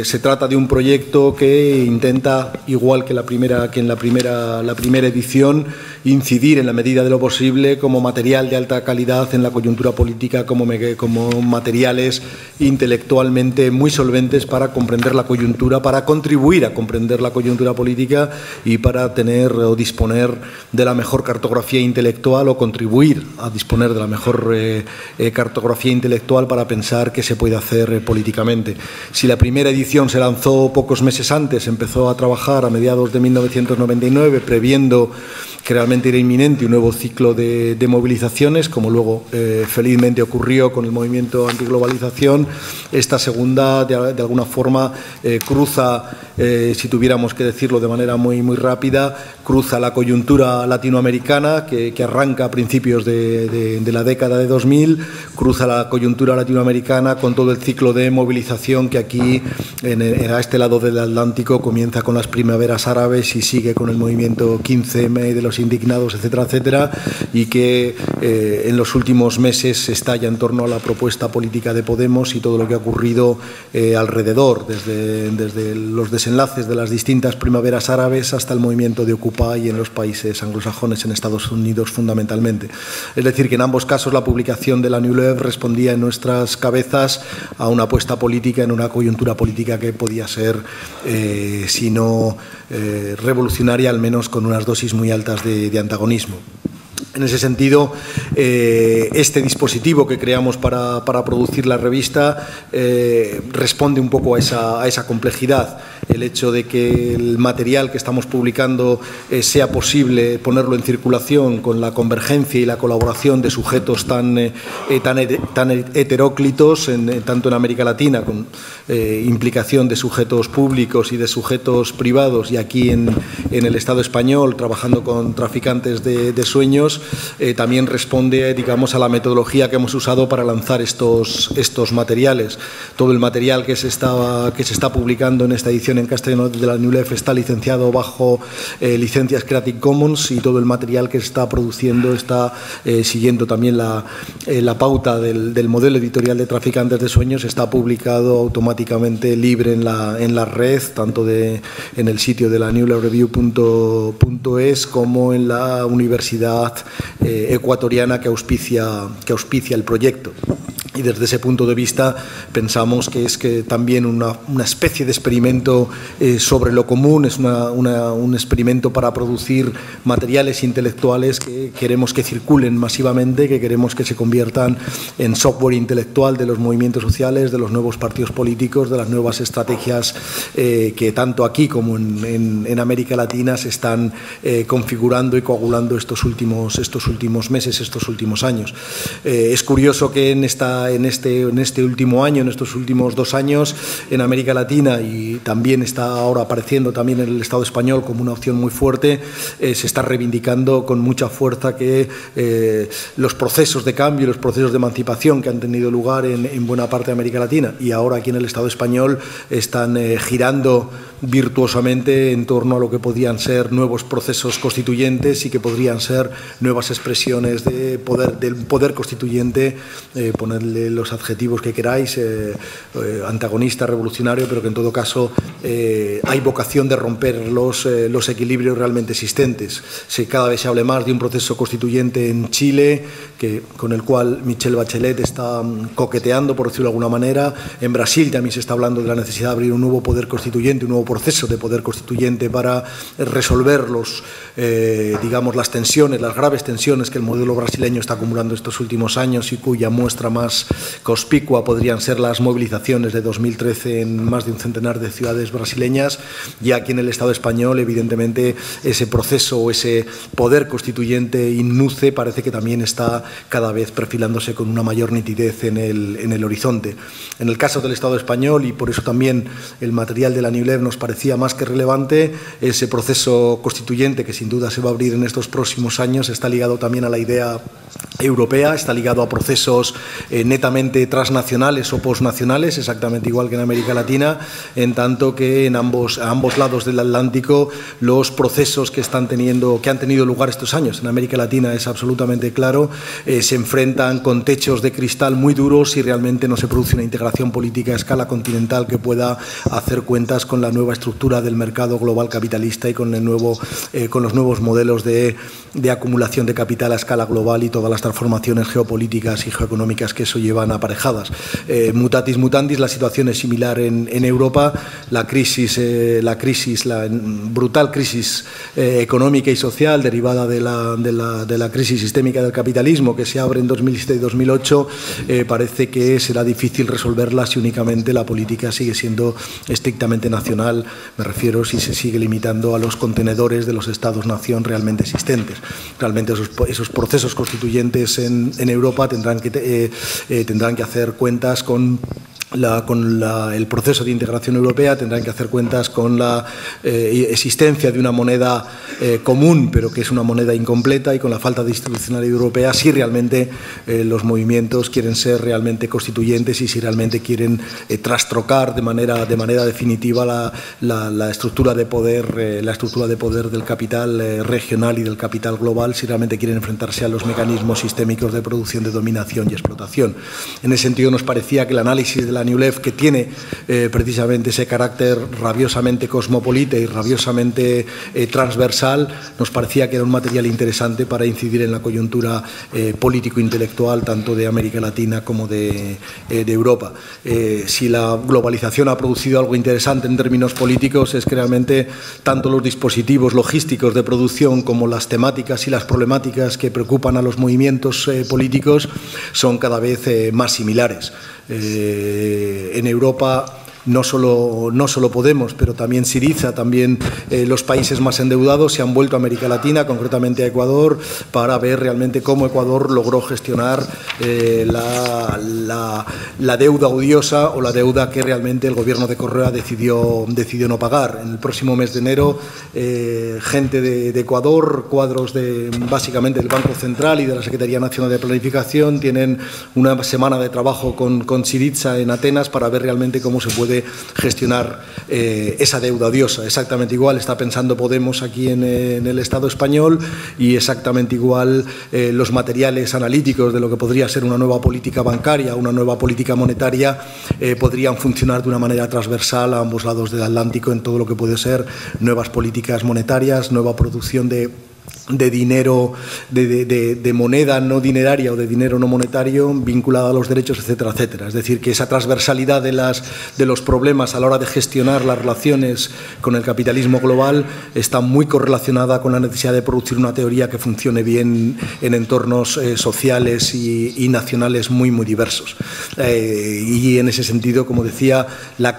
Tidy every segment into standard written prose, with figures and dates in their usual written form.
Se trata de un proyecto que intenta, igual que en la primera edición, incidir en la medida de lo posible como material de alta calidad en la coyuntura política, como materiales intelectualmente muy solventes para comprender la coyuntura, para contribuir a comprender la coyuntura política y para tener o disponer de la mejor cartografía intelectual o contribuir a disponer de la mejor cartografía intelectual para pensar qué se puede hacer políticamente. Si la primera edición se lanzó pocos meses antes, empezó a trabajar a mediados de 1999, previendo que realmente era inminente un nuevo ciclo de movilizaciones, como luego felizmente ocurrió con el movimiento antiglobalización. Esta segunda, de alguna forma, cruza, si tuviéramos que decirlo de manera muy rápida, cruza la coyuntura latinoamericana, que arranca a principios de la década de 2000, cruza la coyuntura latinoamericana con todo el ciclo de movilización que aquí, a este lado del Atlántico, comienza con las primaveras árabes y sigue con el movimiento 15M de los indignados, etcétera, etcétera, y que en los últimos meses estalla en torno a la propuesta política de Podemos y todo lo que ha ocurrido alrededor, desde los desenlaces de las distintas primaveras árabes hasta el movimiento de Occupy en los países anglosajones, en Estados Unidos fundamentalmente. Es decir, que en ambos casos la publicación de la New Left respondía en nuestras cabezas a una apuesta política en una coyuntura política que podía ser, si no revolucionaria, al menos con unas dosis muy altas de antagonismo. En ese sentido, este dispositivo que creamos para producir la revista responde un poco a esa complejidad. El hecho de que el material que estamos publicando sea posible ponerlo en circulación con la convergencia y la colaboración de sujetos tan heteróclitos, tanto en América Latina, con implicación de sujetos públicos y de sujetos privados, y aquí en el Estado español, trabajando con traficantes de sueños, también responde, digamos, a la metodología que hemos usado para lanzar estos materiales. Todo el material que se está publicando en esta edición en castellano de la New Left está licenciado bajo licencias Creative Commons, y todo el material que se está produciendo está siguiendo también la pauta del modelo editorial de Traficantes de Sueños. Está publicado automáticamente libre en la red, tanto en el sitio de la newleftreview.es como en la universidad ecuatoriana que auspicia el proyecto. Y desde ese punto de vista pensamos que es también una especie de experimento sobre lo común, es un experimento para producir materiales intelectuales que queremos que circulen masivamente, que queremos que se conviertan en software intelectual de los movimientos sociales, de los nuevos partidos políticos, de las nuevas estrategias que tanto aquí como en América Latina se están configurando y coagulando estos últimos meses, estos últimos años. Es curioso que en este último año, en estos últimos 2 años, en América Latina, y también está ahora apareciendo también en el Estado español como una opción muy fuerte, se está reivindicando con mucha fuerza que los procesos de cambio, los procesos de emancipación que han tenido lugar en buena parte de América Latina y ahora aquí en el Estado español están girando virtuosamente en torno a lo que podían ser nuevos procesos constituyentes y que podrían ser nuevas expresiones del poder constituyente, ponerle los adjetivos que queráis, antagonista, revolucionario, pero que en todo caso hay vocación de romper los equilibrios realmente existentes. Cada vez se habla más de un proceso constituyente en Chile, con el cual Michelle Bachelet está coqueteando, por decirlo de alguna manera. En Brasil también se está hablando de la necesidad de abrir un nuevo poder constituyente, un nuevo proceso de poder constituyente para resolver digamos, las graves tensiones que el modelo brasileño está acumulando estos últimos años y cuya muestra más más conspicua podrían ser las movilizaciones de 2013 en más de un centenar de ciudades brasileñas, y aquí en el Estado español, evidentemente, ese proceso o ese poder constituyente INNUCE parece que también está cada vez perfilándose con una mayor nitidez en el horizonte. En el caso del Estado español, y por eso también el material de la NIULEF nos parecía más que relevante, ese proceso constituyente que sin duda se va a abrir en estos próximos años está ligado también a la idea europea, está ligado a procesos netamente transnacionales o posnacionales, exactamente igual que en América Latina, en tanto que a ambos lados del Atlántico los procesos que han tenido lugar estos años en América Latina, es absolutamente claro, se enfrentan con techos de cristal muy duros si realmente no se produce una integración política a escala continental que pueda hacer cuentas con la nueva estructura del mercado global capitalista y con los nuevos modelos de acumulación de capital a escala global y todas las transformaciones geopolíticas y geoeconómicas que eso llevan aparejadas. Mutatis mutandis, la situación es similar en Europa. La brutal crisis económica y social derivada de la crisis sistémica del capitalismo que se abre en 2007 y 2008 parece que será difícil resolverla si únicamente la política sigue siendo estrictamente nacional, me refiero si se sigue limitando a los contenedores de los estados-nación realmente existentes. Realmente esos procesos constituyentes en Europa tendrán que hacer cuentas con el proceso de integración europea, tendrán que hacer cuentas con la existencia de una moneda común, pero que es una moneda incompleta, y con la falta de institucionalidad europea, si realmente los movimientos quieren ser realmente constituyentes y si realmente quieren trastrocar de manera definitiva la estructura de poder del capital regional y del capital global, si realmente quieren enfrentarse a los mecanismos sistémicos de producción, de dominación y explotación. En ese sentido, nos parecía que el análisis de la NIULEF, que tiene precisamente ese carácter rabiosamente cosmopolita y rabiosamente transversal, nos parecía que era un material interesante para incidir en la coyuntura político-intelectual tanto de América Latina como de Europa. Si la globalización ha producido algo interesante en términos políticos, es que realmente tanto los dispositivos logísticos de producción como las temáticas y las problemáticas que preocupan a los movimientos políticos son cada vez más similares. En Europa no solo Podemos, pero también Syriza, también los países más endeudados se han vuelto a América Latina, concretamente a Ecuador, para ver realmente cómo Ecuador logró gestionar la deuda odiosa o la deuda que realmente el gobierno de Correa decidió no pagar. En el próximo mes de enero, gente de Ecuador, cuadros básicamente del Banco Central y de la Secretaría Nacional de Planificación, tienen una semana de trabajo con Syriza en Atenas para ver realmente cómo se puede gestionar esa deuda odiosa. Exactamente igual está pensando Podemos aquí en el Estado español, y exactamente igual los materiales analíticos de lo que podría ser una nueva política bancaria, una nueva política monetaria, podrían funcionar de una manera transversal a ambos lados del Atlántico en todo lo que puede ser nuevas políticas monetarias, nueva producción de dinero, de moneda no dineraria o de dinero no monetario vinculada a los derechos, etcétera, etcétera. Es decir, que esa transversalidad de los problemas a la hora de gestionar las relaciones con el capitalismo global está muy correlacionada con la necesidad de producir una teoría que funcione bien en entornos sociales y nacionales muy diversos. Y en ese sentido, como decía, la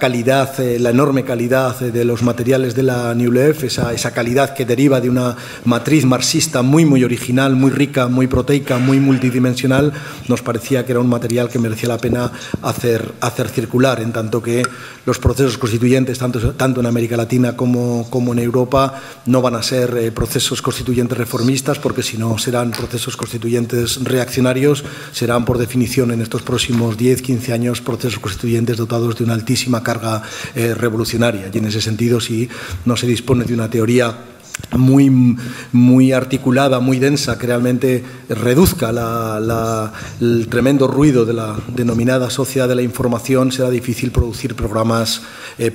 enorme calidad de los materiales de la NIULEF, esa calidad que deriva de una matriz marxista muy original, muy rica, muy proteica, muy multidimensional, nos parecía que era un material que merecía la pena hacer circular, en tanto que los procesos constituyentes, tanto en América Latina como en Europa, no van a ser procesos constituyentes reformistas, porque si no serán procesos constituyentes reaccionarios, serán por definición en estos próximos 10-15 años procesos constituyentes dotados de una altísima carga revolucionaria. Y en ese sentido, si no se dispone de una teoría muy articulada, muy densa, que realmente reduzca el tremendo ruido de la denominada sociedad de la información, será difícil producir programas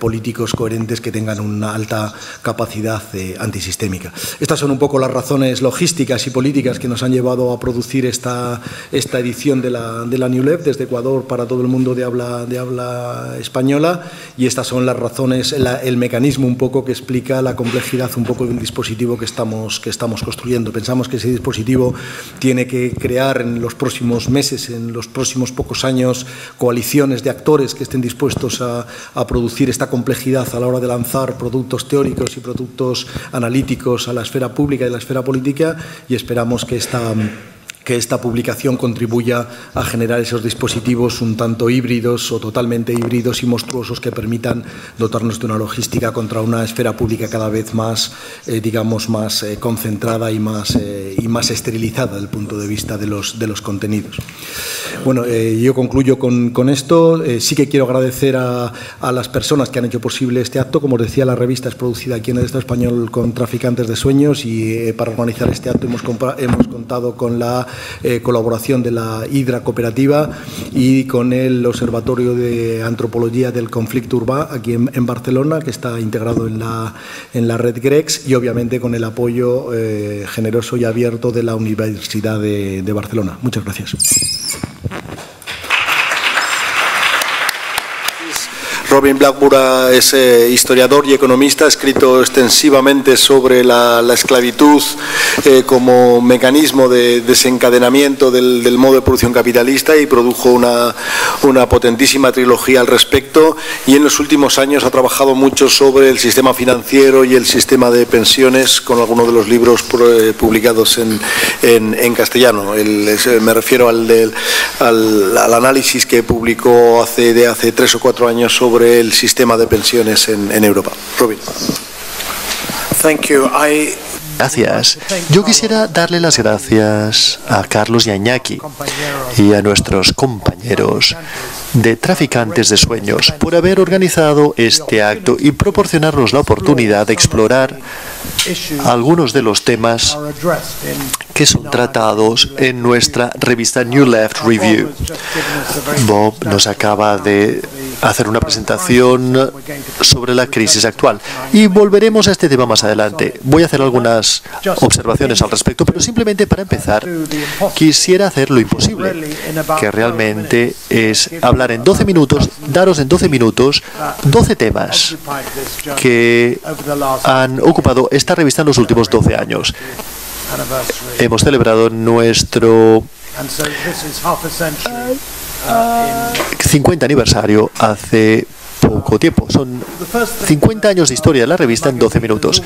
políticos coherentes que tengan una alta capacidad antisistémica. Estas son un poco las razones logísticas y políticas que nos han llevado a producir esta edición de la NIULEF desde Ecuador para todo el mundo de habla española, y estas son las razones, el mecanismo un poco que explica la complejidad un poco del dispositivo dispositivo que estamos construyendo. Pensamos que ese dispositivo tiene que crear en los próximos meses, en los próximos pocos años, coaliciones de actores que estén dispuestos a producir esta complejidad a la hora de lanzar productos teóricos y productos analíticos a la esfera pública y a la esfera política, y esperamos que esta publicación contribuya a generar esos dispositivos un tanto híbridos o totalmente híbridos y monstruosos que permitan dotarnos de una logística contra una esfera pública cada vez más, digamos, más concentrada y más esterilizada desde el punto de vista de los contenidos. Bueno, yo concluyo con esto. Sí que quiero agradecer a las personas que han hecho posible este acto. Como os decía, la revista es producida aquí en el Estado español con Traficantes de Sueños, y para organizar este acto hemos contado con la colaboración de la Hidra Cooperativa y con el Observatorio de Antropología del Conflicto Urbà aquí en Barcelona, que está integrado en la red GREX, y obviamente con el apoyo generoso y abierto de la Universidad de Barcelona. Muchas gracias. Robin Blackburn es historiador y economista, ha escrito extensivamente sobre la esclavitud como mecanismo de desencadenamiento del modo de producción capitalista, y produjo una potentísima trilogía al respecto, y en los últimos años ha trabajado mucho sobre el sistema financiero y el sistema de pensiones, con algunos de los libros publicados en castellano. Me refiero al análisis que publicó hace 3 o 4 años sobre el sistema de pensiones en Europa. Robin. Thank you. Gracias. Yo quisiera darle las gracias a Carlos y a Iñaki y a nuestros compañeros de Traficantes de Sueños por haber organizado este acto y proporcionarnos la oportunidad de explorar algunos de los temas que son tratados en nuestra revista New Left Review. Bob nos acaba de hacer una presentación sobre la crisis actual y volveremos a este tema más adelante. Voy a hacer algunas observaciones al respecto, pero simplemente para empezar quisiera hacer lo imposible, que realmente es hablar en 12 minutos, daros en 12 minutos 12 temas que han ocupado esta revista en los últimos 12 años. Hemos celebrado nuestro 50 aniversario hace poco tiempo. Son 50 años de historia de la revista en 12 minutos.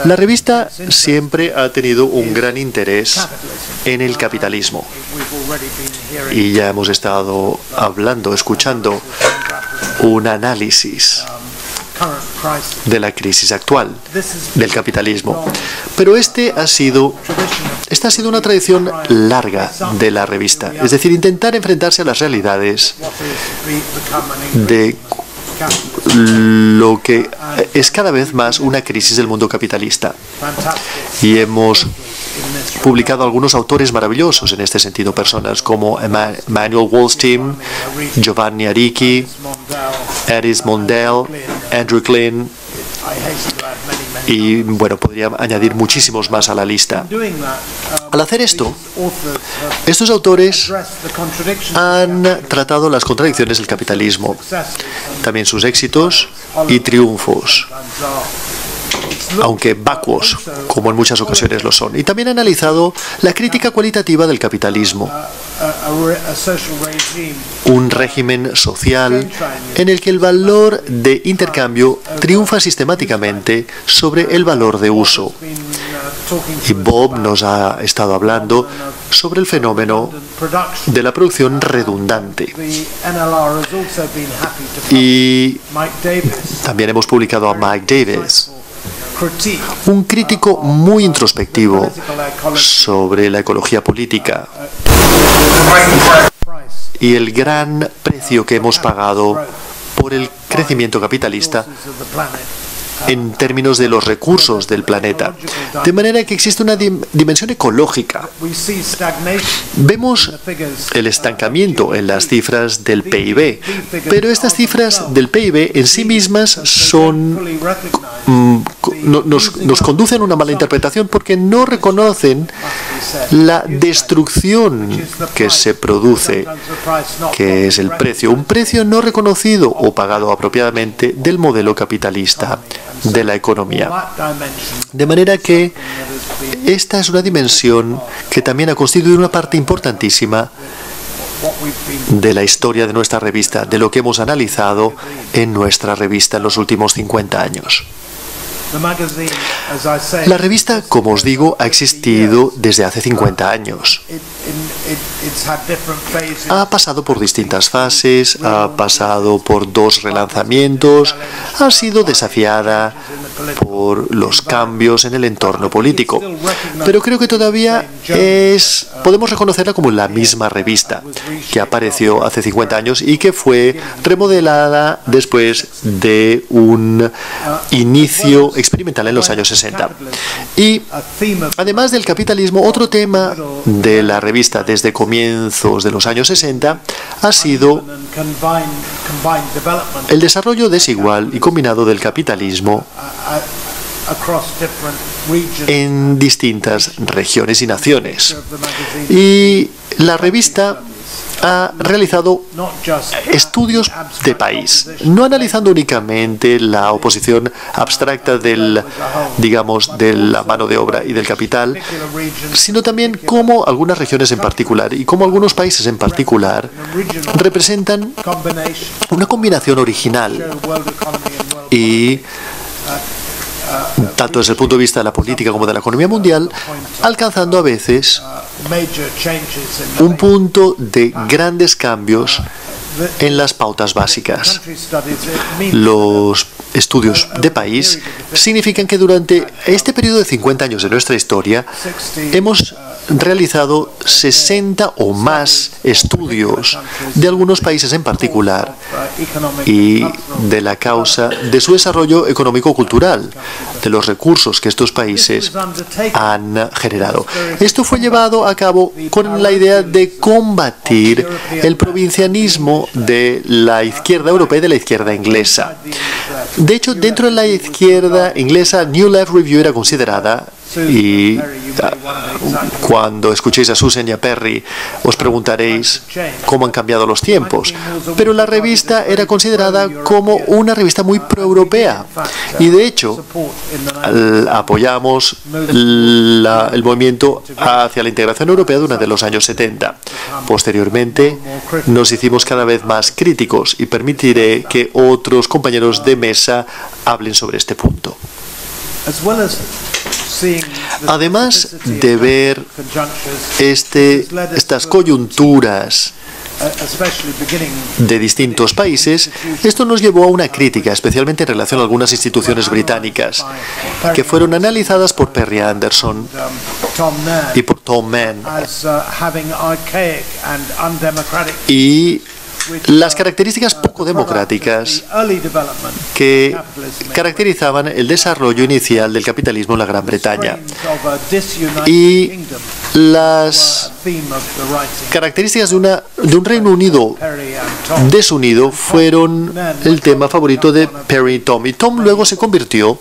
La revista siempre ha tenido un gran interés en el capitalismo. Y ya hemos estado escuchando un análisis de la crisis actual del capitalismo. Pero esta ha sido una tradición larga de la revista, es decir, intentar enfrentarse a las realidades de lo que es cada vez más una crisis del mundo capitalista. Y hemos publicado algunos autores maravillosos en este sentido, personas como Emmanuel Wallstein, Giovanni Arricchi, Eris Mondale, Andrew Klein, y bueno, podría añadir muchísimos más a la lista. Al hacer esto, estos autores han tratado las contradicciones del capitalismo, también sus éxitos y triunfos, aunque vacuos, como en muchas ocasiones lo son. Y también ha analizado la crítica cualitativa del capitalismo, un régimen social en el que el valor de intercambio triunfa sistemáticamente sobre el valor de uso. Y Bob nos ha estado hablando sobre el fenómeno de la producción redundante. Y también hemos publicado a Mike Davis, un crítico muy introspectivo sobre la ecología política y el gran precio que hemos pagado por el crecimiento capitalista en términos de los recursos del planeta. De manera que existe una dimensión ecológica. Vemos el estancamiento en las cifras del PIB, pero estas cifras del PIB en sí mismas son nos conducen a una mala interpretación porque no reconocen la destrucción que se produce, que es el precio. Un precio no reconocido o pagado apropiadamente del modelo capitalista de la economía. De manera que esta es una dimensión que también ha constituido una parte importantísima de la historia de nuestra revista, de lo que hemos analizado en nuestra revista en los últimos 50 años. La revista, como os digo, ha existido desde hace 50 años. Ha pasado por distintas fases, ha pasado por 2 relanzamientos, ha sido desafiada por los cambios en el entorno político. Pero creo que todavía podemos reconocerla como la misma revista que apareció hace 50 años y que fue remodelada después de un inicio experimental en los años 60. Y además del capitalismo, otro tema de la revista desde comienzos de los años 60 ha sido el desarrollo desigual y combinado del capitalismo en distintas regiones y naciones. Y la revista ha realizado estudios de país, no analizando únicamente la oposición abstracta de la mano de obra y del capital, sino también cómo algunas regiones en particular y cómo algunos países en particular representan una combinación original y tanto desde el punto de vista de la política como de la economía mundial, alcanzando a veces un punto de grandes cambios en las pautas básicas. Los estudios de país significan que durante este periodo de 50 años de nuestra historia hemos realizado 60 o más estudios de algunos países en particular y de la causa de su desarrollo económico-cultural, de los recursos que estos países han generado. Esto fue llevado a cabo con la idea de combatir el provincianismo de la izquierda europea y de la izquierda inglesa. De hecho, dentro de la izquierda inglesa, New Left Review era considerada, y cuando escuchéis a Susan y a Perry os preguntaréis cómo han cambiado los tiempos, pero la revista era considerada como una revista muy proeuropea y de hecho apoyamos el movimiento hacia la integración europea durante los años 70. Posteriormente nos hicimos cada vez más críticos y permitiré que otros compañeros de mesa hablen sobre este punto. Además de ver estas coyunturas de distintos países, esto nos llevó a una crítica, especialmente en relación a algunas instituciones británicas, que fueron analizadas por Perry Anderson y por Tom Mann, y las características poco democráticas que caracterizaban el desarrollo inicial del capitalismo en la Gran Bretaña. Y las características de un Reino Unido desunido fueron el tema favorito de Perry y Tom. Y Tom luego se convirtió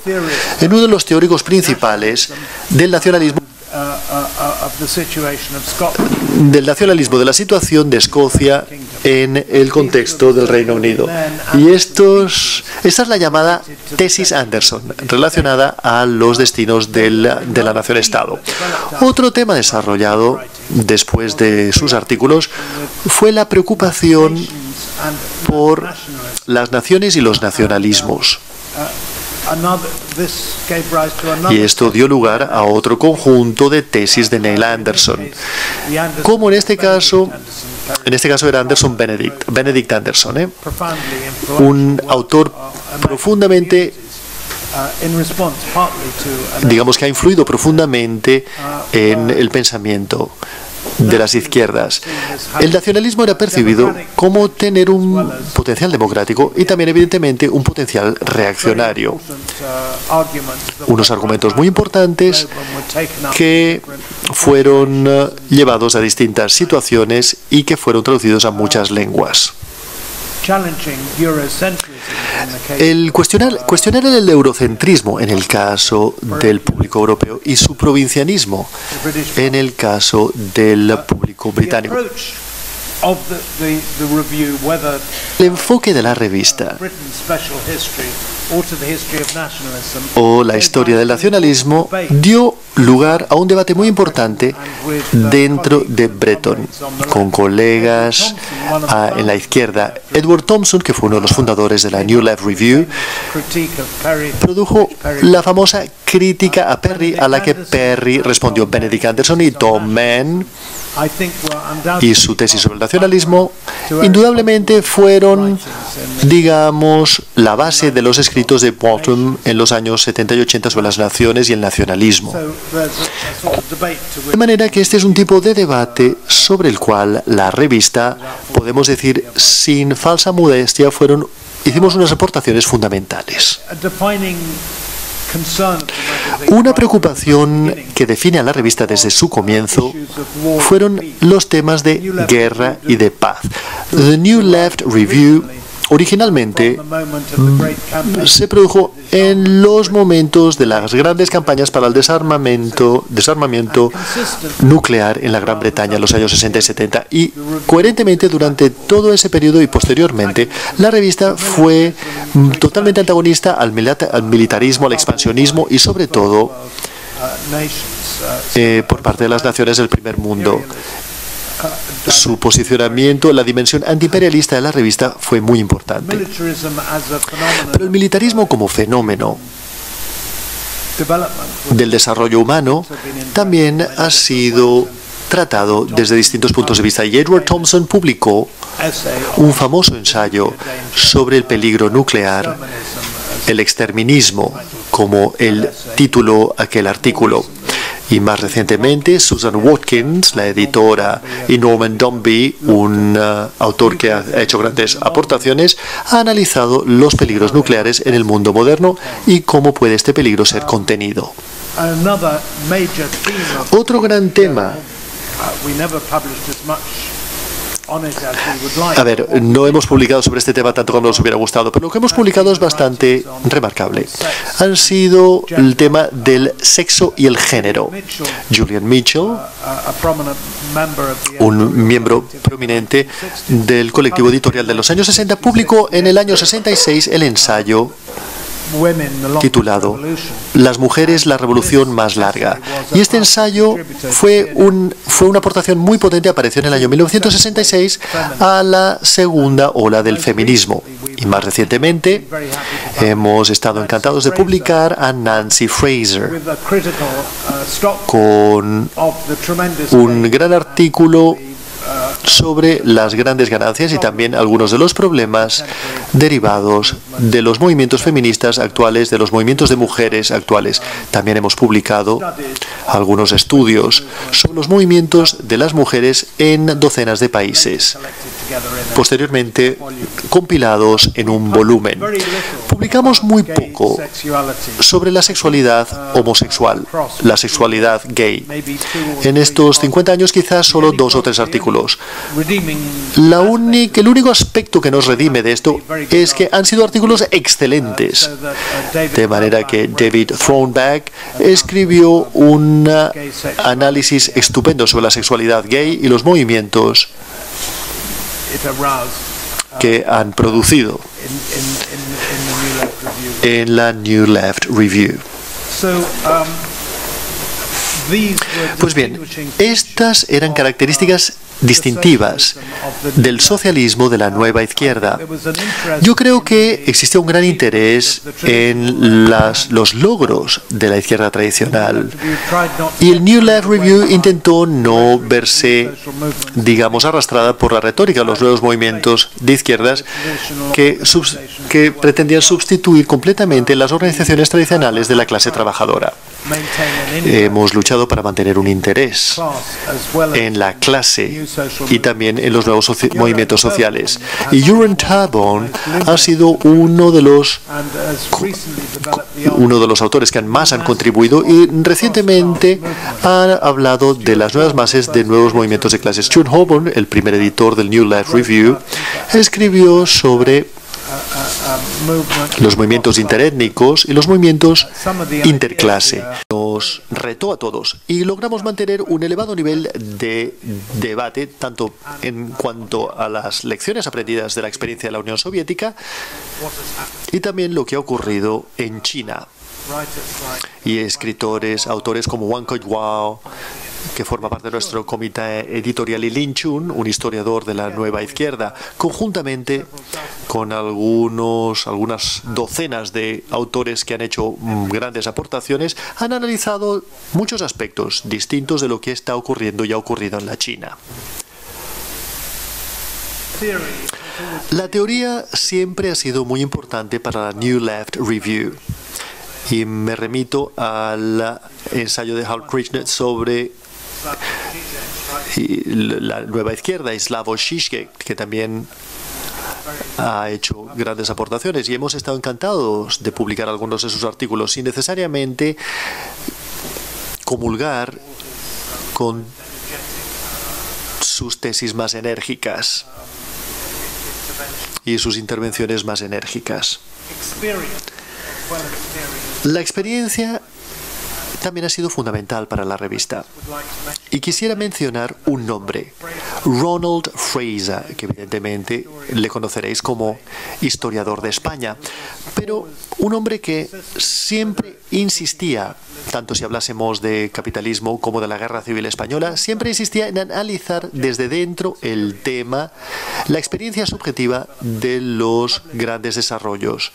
en uno de los teóricos principales del nacionalismo de la situación de Escocia en el contexto del Reino Unido. Y esta es la llamada tesis Anderson, relacionada a los destinos de la nación-estado. Otro tema desarrollado después de sus artículos fue la preocupación por las naciones y los nacionalismos. Y esto dio lugar a otro conjunto de tesis de Neil Anderson, como en este caso era Anderson Benedict Anderson, un autor profundamente, digamos que ha influido profundamente en el pensamiento de las izquierdas. El nacionalismo era percibido como tener un potencial democrático y también evidentemente un potencial reaccionario. Unos argumentos muy importantes que fueron llevados a distintas situaciones y que fueron traducidos a muchas lenguas. El cuestionar el eurocentrismo en el caso del público europeo y su provincianismo en el caso del público británico. El enfoque de la revista o la historia del nacionalismo dio lugar a un debate muy importante dentro de Breton, con colegas en la izquierda. Edward Thompson, que fue uno de los fundadores de la New Left Review, produjo la famosa crítica a Perry, a la que Perry respondió. Benedict Anderson y Tom Mann y su tesis sobre el nacionalismo indudablemente fueron, digamos, la base de los escritos de Bottom en los años 70 y 80 sobre las naciones y el nacionalismo. De manera que este es un tipo de debate sobre el cual la revista, podemos decir sin falsa modestia, hicimos unas aportaciones fundamentales. Una preocupación que define a la revista desde su comienzo fueron los temas de guerra y de paz. The New Left Review originalmente se produjo en los momentos de las grandes campañas para el desarmamiento nuclear en la Gran Bretaña en los años 60 y 70, y coherentemente durante todo ese periodo y posteriormente la revista fue totalmente antagonista al militarismo, al expansionismo y sobre todo por parte de las naciones del primer mundo. Su posicionamiento, la dimensión antiimperialista de la revista fue muy importante. Pero el militarismo como fenómeno del desarrollo humano también ha sido tratado desde distintos puntos de vista. Y Edward Thompson publicó un famoso ensayo sobre el peligro nuclear, el exterminismo, como el título aquel artículo. Y más recientemente, Susan Watkins, la editora, y Norman Dombey, un autor que ha hecho grandes aportaciones, ha analizado los peligros nucleares en el mundo moderno y cómo puede este peligro ser contenido. Otro gran tema. A ver, no hemos publicado sobre este tema tanto como nos hubiera gustado, pero lo que hemos publicado es bastante remarcable. Han sido el tema del sexo y el género. Julian Mitchell, un miembro prominente del colectivo editorial de los años 60, publicó en el año 66 el ensayo titulado Las mujeres, la revolución más larga. Y este ensayo fue una aportación muy potente, apareció en el año 1966 a la segunda ola del feminismo. Y más recientemente hemos estado encantados de publicar a Nancy Fraser con un gran artículo sobre las grandes ganancias y también algunos de los problemas derivados de los movimientos feministas actuales, de los movimientos de mujeres actuales. También hemos publicado algunos estudios sobre los movimientos de las mujeres en docenas de países, posteriormente compilados en un volumen. Publicamos muy poco sobre la sexualidad homosexual, la sexualidad gay. En estos 50 años quizás solo 2 o 3 artículos. El único aspecto que nos redime de esto es que han sido artículos excelentes, de manera que David Thornback escribió un análisis estupendo sobre la sexualidad gay y los movimientos que han producido en la New Left Review. Pues bien, estas eran características distintivas del socialismo de la nueva izquierda. Yo creo que existía un gran interés en los logros de la izquierda tradicional y el New Left Review intentó no verse, digamos, arrastrada por la retórica de los nuevos movimientos de izquierdas que pretendían sustituir completamente las organizaciones tradicionales de la clase trabajadora. Hemos luchado para mantener un interés en la clase y también en los nuevos movimientos sociales. Y Göran Tarbon ha sido uno de los autores que más han contribuido y recientemente ha hablado de las nuevas bases de nuevos movimientos de clases. Stuart Holborn, el primer editor del New Left Review, escribió sobre los movimientos interétnicos y los movimientos interclase. Nos retó a todos y logramos mantener un elevado nivel de debate, tanto en cuanto a las lecciones aprendidas de la experiencia de la Unión Soviética y también lo que ha ocurrido en China. Y escritores, autores como Wang Kaiwao, que forma parte de nuestro comité editorial, y Lin Chun, un historiador de la nueva izquierda, conjuntamente con algunas docenas de autores que han hecho grandes aportaciones, han analizado muchos aspectos distintos de lo que está ocurriendo y ha ocurrido en la China. La teoría siempre ha sido muy importante para la New Left Review. Y me remito al ensayo de Hal Krishna sobre la nueva izquierda, y Slavoj Žižek, que también ha hecho grandes aportaciones, y hemos estado encantados de publicar algunos de sus artículos sin necesariamente comulgar con sus tesis más enérgicas y sus intervenciones más enérgicas. La experiencia también ha sido fundamental para la revista. Y quisiera mencionar un nombre, Ronald Fraser, que evidentemente le conoceréis como historiador de España, pero un hombre que siempre insistía, tanto si hablásemos de capitalismo como de la Guerra Civil Española, siempre insistía en analizar desde dentro el tema, la experiencia subjetiva de los grandes desarrollos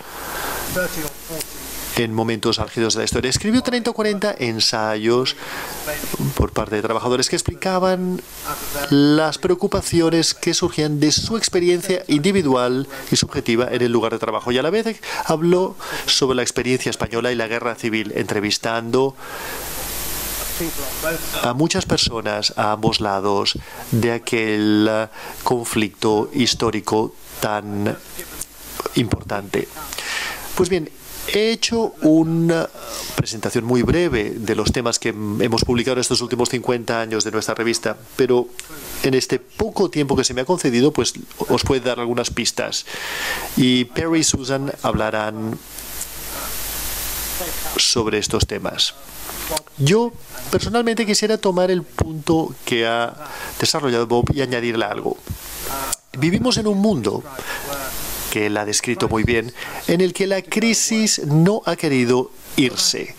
en momentos álgidos de la historia. Escribió 30 o 40 ensayos por parte de trabajadores que explicaban las preocupaciones que surgían de su experiencia individual y subjetiva en el lugar de trabajo. Y a la vez habló sobre la experiencia española y la guerra civil, entrevistando a muchas personas a ambos lados de aquel conflicto histórico tan importante. Pues bien, he hecho una presentación muy breve de los temas que hemos publicado en estos últimos 50 años de nuestra revista, pero en este poco tiempo que se me ha concedido, pues os puedo dar algunas pistas. Y Perry y Susan hablarán sobre estos temas. Yo personalmente quisiera tomar el punto que ha desarrollado Bob y añadirle algo. Vivimos en un mundo que él ha descrito muy bien, en el que la crisis no ha querido irse.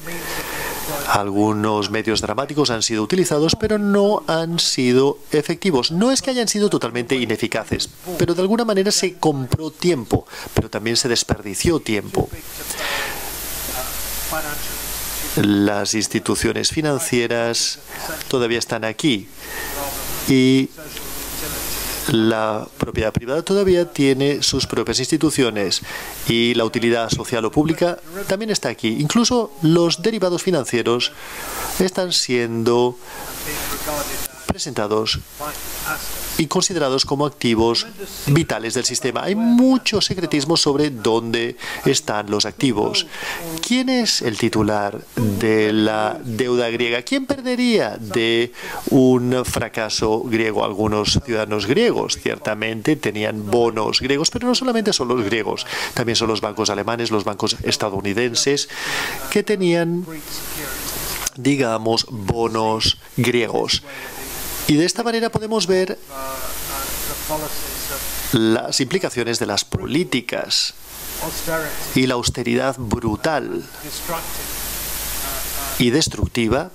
Algunos medios dramáticos han sido utilizados, pero no han sido efectivos. No es que hayan sido totalmente ineficaces, pero de alguna manera se compró tiempo, pero también se desperdició tiempo. Las instituciones financieras todavía están aquí y la propiedad privada todavía tiene sus propias instituciones y la utilidad social o pública también está aquí. Incluso los derivados financieros están siendo presentados y considerados como activos vitales del sistema. Hay mucho secretismo sobre dónde están los activos. ¿Quién es el titular de la deuda griega? ¿Quién perdería de un fracaso griego? Algunos ciudadanos griegos ciertamente tenían bonos griegos, pero no solamente son los griegos, también son los bancos alemanes, los bancos estadounidenses que tenían, digamos, bonos griegos. Y de esta manera podemos ver las implicaciones de las políticas y la austeridad brutal y destructiva,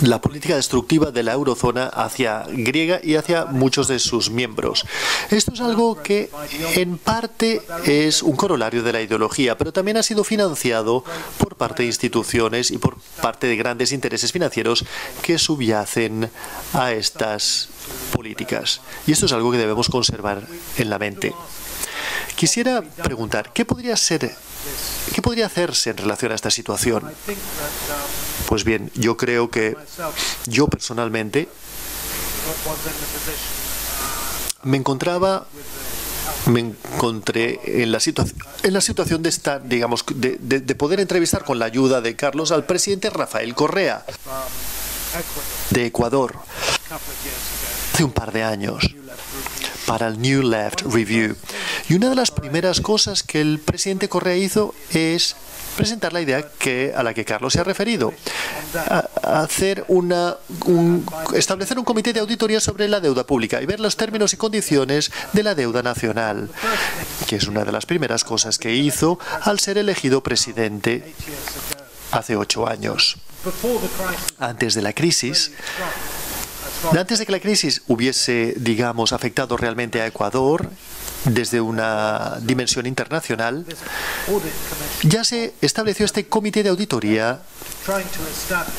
la política destructiva de la eurozona hacia griega y hacia muchos de sus miembros. Esto es algo que en parte es un corolario de la ideología, pero también ha sido financiado por parte de instituciones y por parte de grandes intereses financieros que subyacen a estas políticas. Y esto es algo que debemos conservar en la mente. Quisiera preguntar, ¿qué podría ser ¿Qué podría hacerse en relación a esta situación? Pues bien, yo creo que yo personalmente me encontré en la situación de estar, digamos, de poder entrevistar con la ayuda de Carlos al presidente Rafael Correa de Ecuador hace un par de años para el New Left Review. Y una de las primeras cosas que el presidente Correa hizo es presentar la idea a la que Carlos se ha referido, establecer un comité de auditoría sobre la deuda pública y ver los términos y condiciones de la deuda nacional, que es una de las primeras cosas que hizo al ser elegido presidente hace 8 años. Antes de que la crisis hubiese, digamos, afectado realmente a Ecuador desde una dimensión internacional, ya se estableció este comité de auditoría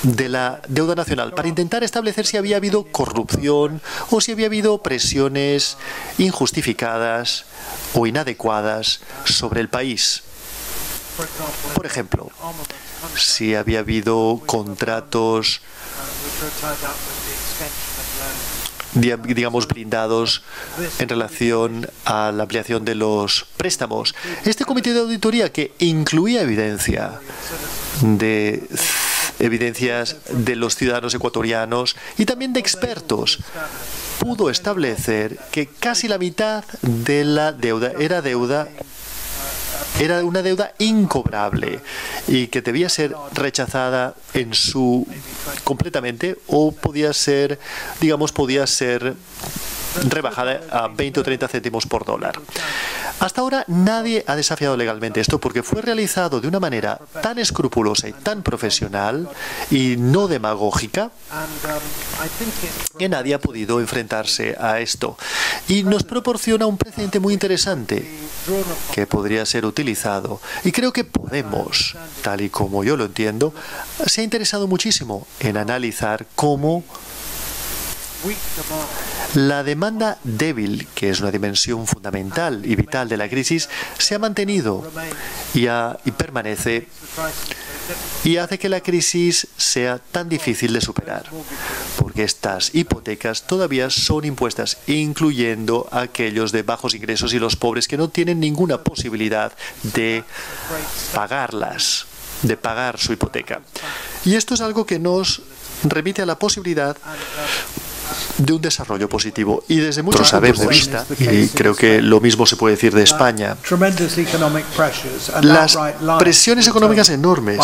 de la deuda nacional para intentar establecer si había habido corrupción o si había habido presiones injustificadas o inadecuadas sobre el país. Por ejemplo, si había habido contratos, digamos, blindados en relación a la ampliación de los préstamos. Este comité de auditoría, que incluía evidencias de los ciudadanos ecuatorianos y también de expertos, pudo establecer que casi la mitad de la deuda era una deuda incobrable y que debía ser rechazada completamente, o podía ser rebajada a 20 o 30 céntimos por dólar. Hasta ahora nadie ha desafiado legalmente esto porque fue realizado de una manera tan escrupulosa y tan profesional y no demagógica que nadie ha podido enfrentarse a esto. Y nos proporciona un precedente muy interesante que podría ser utilizado. Y creo que Podemos, tal y como yo lo entiendo, se ha interesado muchísimo en analizar cómo la demanda débil, que es una dimensión fundamental y vital de la crisis, se ha mantenido y permanece, y hace que la crisis sea tan difícil de superar, porque estas hipotecas todavía son impuestas, incluyendo a aquellos de bajos ingresos y los pobres que no tienen ninguna posibilidad de pagarlas, de pagar su hipoteca. Y esto es algo que nos remite a la posibilidad de un desarrollo positivo. Y desde muchos puntos de vista, y creo que lo mismo se puede decir de España, las presiones económicas enormes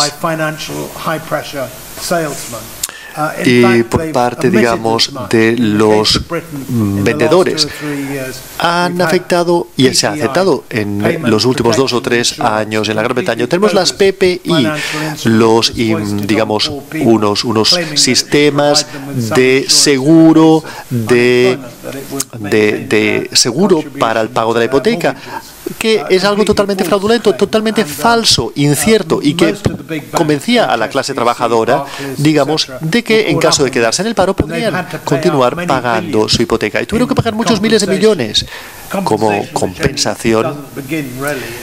y por parte, digamos, de los vendedores han afectado y se ha aceptado en los últimos 2 o 3 años en la Gran Bretaña. Tenemos las PPI, digamos, unos sistemas de seguro, de seguro para el pago de la hipoteca, que es algo totalmente fraudulento, totalmente falso, incierto, y que convencía a la clase trabajadora, digamos, de que en caso de quedarse en el paro podrían continuar pagando su hipoteca. Y tuvieron que pagar muchos miles de millones como compensación.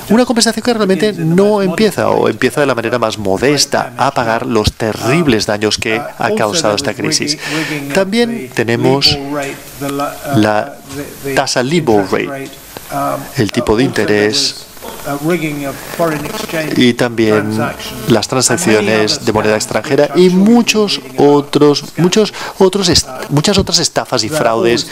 Una compensación que realmente no empieza, o empieza de la manera más modesta, a pagar los terribles daños que ha causado esta crisis. También tenemos la tasa LIBOR rate, el tipo de interés, y también las transacciones de moneda extranjera y muchas otras estafas y fraudes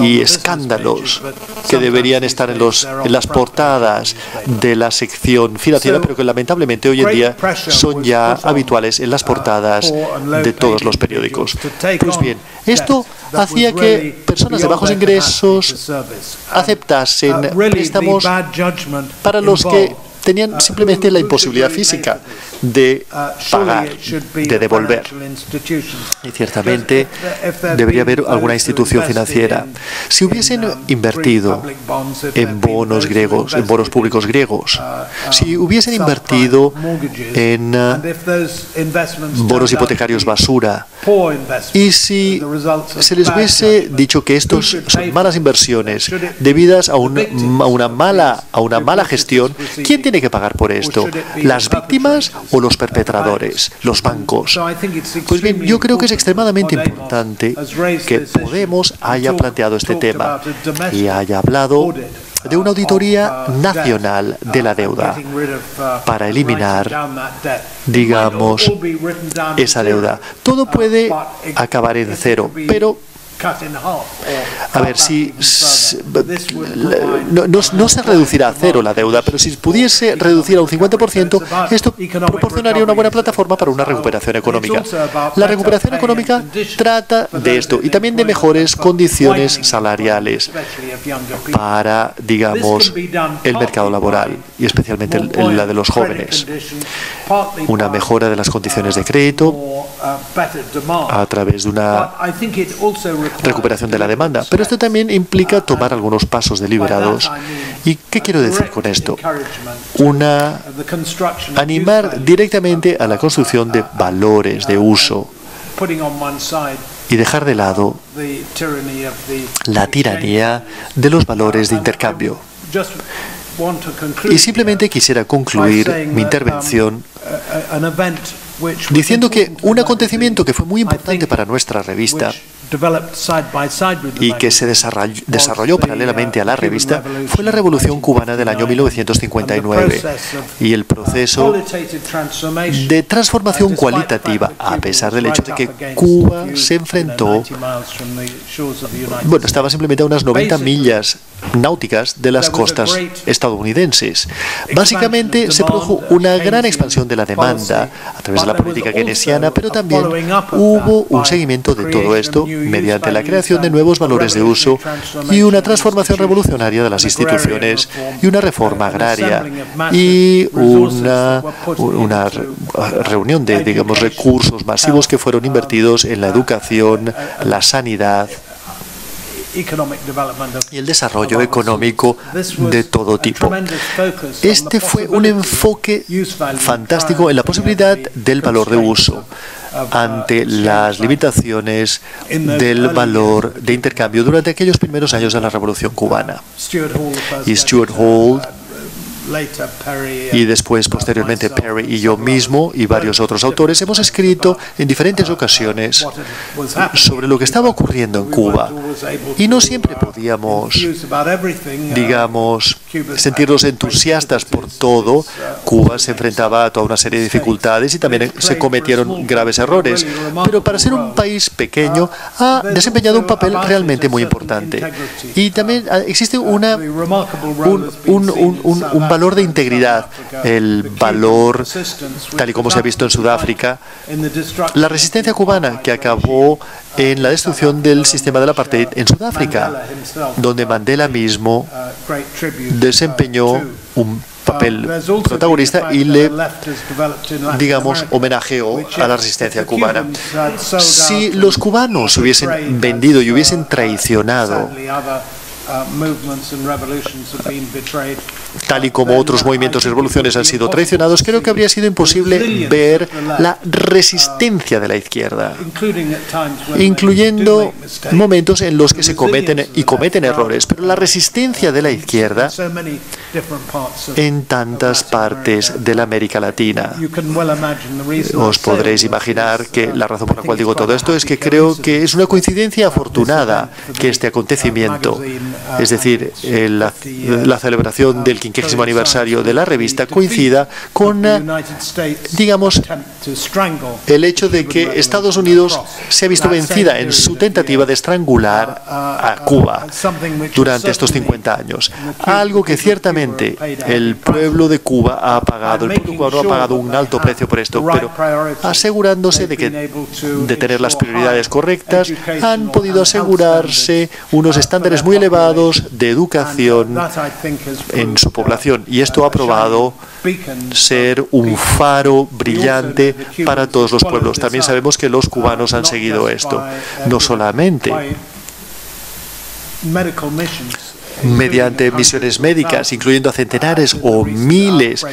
y escándalos que deberían estar en las portadas de la sección financiera, pero que lamentablemente hoy en día son ya habituales en las portadas de todos los periódicos. Pues bien, esto hacía que personas de bajos ingresos aceptasen préstamos para los que tenían simplemente la imposibilidad física de pagar, de devolver. Y ciertamente debería haber alguna institución financiera. Si hubiesen invertido en bonos griegos, en bonos públicos griegos, si hubiesen invertido en bonos hipotecarios basura, y si se les hubiese dicho que estos son malas inversiones debidas a una mala gestión, ¿quién tiene que pagar por esto? ¿Las víctimas o los perpetradores, los bancos? Pues bien, yo creo que es extremadamente importante que Podemos haya planteado este tema y haya hablado de una auditoría nacional de la deuda para eliminar, digamos, esa deuda. Todo puede acabar en cero, pero a ver, no se reducirá a cero la deuda, pero si pudiese reducir a un 50%, esto proporcionaría una buena plataforma para una recuperación económica. La recuperación económica trata de esto y también de mejores condiciones salariales para, digamos, el mercado laboral y especialmente la de los jóvenes. Una mejora de las condiciones de crédito a través de una recuperación de la demanda, pero esto también implica tomar algunos pasos deliberados. ¿Y qué quiero decir con esto? Animar directamente a la construcción de valores de uso y dejar de lado la tiranía de los valores de intercambio. Y simplemente quisiera concluir mi intervención diciendo que un acontecimiento que fue muy importante para nuestra revista y que se desarrolló paralelamente a la revista fue la Revolución Cubana del año 1959 y el proceso de transformación cualitativa, a pesar del hecho de que Cuba se enfrentó, estaba simplemente a unas 90 millas náuticas de las costas estadounidenses. Básicamente se produjo una gran expansión de la demanda a través de la política keynesiana, pero también hubo un seguimiento de todo esto mediante la creación de nuevos valores de uso y una transformación revolucionaria de las instituciones y una reforma agraria y una reunión de, digamos, recursos masivos que fueron invertidos en la educación, la sanidad y el desarrollo económico de todo tipo. Este fue un enfoque fantástico en la posibilidad del valor de uso ante las limitaciones del valor de intercambio durante aquellos primeros años de la Revolución Cubana. Y Stuart Hall y después, posteriormente, Perry y yo mismo y varios otros autores hemos escrito en diferentes ocasiones sobre lo que estaba ocurriendo en Cuba y no siempre podíamos, digamos, sentirnos entusiastas por todo. Cuba se enfrentaba a toda una serie de dificultades y también se cometieron graves errores, pero para ser un país pequeño ha desempeñado un papel realmente muy importante y también existe un valor de integridad, el valor, tal y como se ha visto en Sudáfrica, la resistencia cubana que acabó en la destrucción del sistema del apartheid en Sudáfrica, donde Mandela mismo desempeñó un papel protagonista y le, digamos, homenajeó a la resistencia cubana. Si los cubanos hubiesen vendido y hubiesen traicionado, tal y como otros movimientos y revoluciones han sido traicionados, creo que habría sido imposible ver la resistencia de la izquierda, incluyendo momentos en los que se cometen errores, pero la resistencia de la izquierda en tantas partes de la América Latina. Os podréis imaginar que la razón por la cual digo todo esto es que creo que es una coincidencia afortunada que este acontecimiento, es decir, la celebración del 50º aniversario de la revista, coincida con, digamos, el hecho de que Estados Unidos se ha visto vencida en su tentativa de estrangular a Cuba durante estos 50 años. Algo que ciertamente el pueblo de Cuba ha pagado, el pueblo cubano ha pagado un alto precio por esto, pero asegurándose de tener las prioridades correctas, han podido asegurarse unos estándares muy elevados de educación en su población, y esto ha probado ser un faro brillante para todos los pueblos. También sabemos que los cubanos han seguido esto, no solamente mediante misiones médicas, incluyendo a centenares o miles,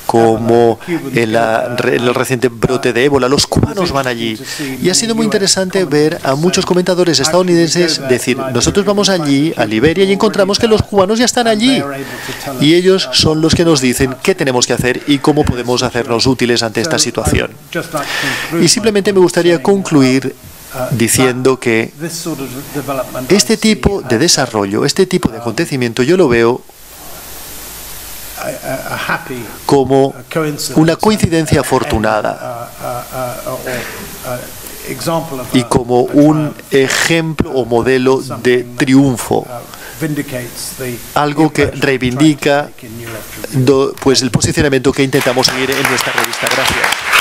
como en el reciente brote de ébola. Los cubanos van allí. Y ha sido muy interesante ver a muchos comentadores estadounidenses decir, nosotros vamos allí, a Liberia, y encontramos que los cubanos ya están allí. Y ellos son los que nos dicen qué tenemos que hacer y cómo podemos hacernos útiles ante esta situación. Y simplemente me gustaría concluir diciendo que este tipo de desarrollo, este tipo de acontecimiento, yo lo veo como una coincidencia afortunada y como un ejemplo o modelo de triunfo, algo que reivindica pues el posicionamiento que intentamos seguir en nuestra revista. Gracias.